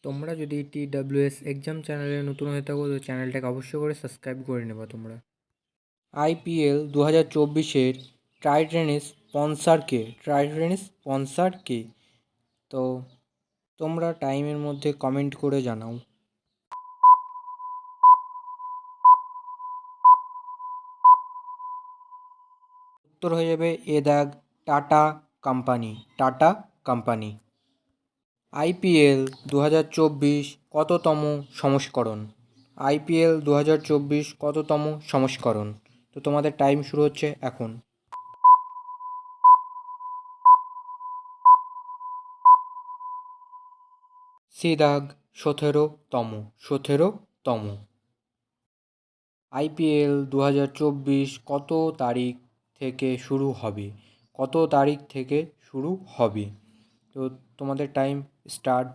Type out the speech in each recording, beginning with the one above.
তোমরা যদি TWS exam চ্যানেলে নতুন হয়ে থাকো তো চ্যানেলটাকে অবশ্যই করে সাবস্ক্রাইব করে নেবা তোমরা। IPL 2024-এর ট্রাই স্পন্সার কে? তো তোমরা টাইমের মধ্যে কমেন্ট করে জানাও। উত্তর হয়ে যাবে টাটা কোম্পানি। IPL 2024 কততম সংস্করণ? IPL 2024 কততম সংস্করণ? তো তোমাদের টাইম শুরু হচ্ছে এখন। সিদাগ 17তম। IPL 2024 কত তারিখ থেকে শুরু হবে? তো তোমাদের টাইম স্টার্ট।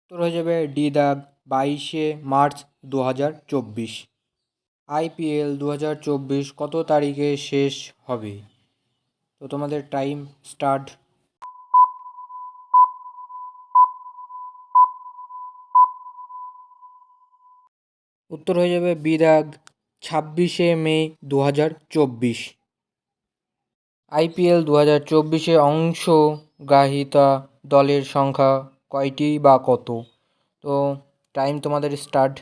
উত্তর হয়ে যাবে দাগ 22 মার্চ 2024। IPL 2024 কত তারিখে শেষ হবে? তো তোমাদের টাইম স্টার্ট। উত্তর হয়ে যাবে দাগ 26 মে 2024। IPL 2024-এ অংশগ্রহীতা দলের সংখ্যা কয়টি বা কত? তো টাইম তোমাদের স্টার্ট।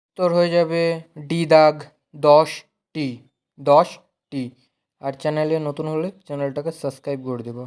উত্তর হয়ে যাবে দাগ 10টি। আর চ্যানেলে নতুন হলে চ্যানেলটাকে সাবস্ক্রাইব করে দেবো।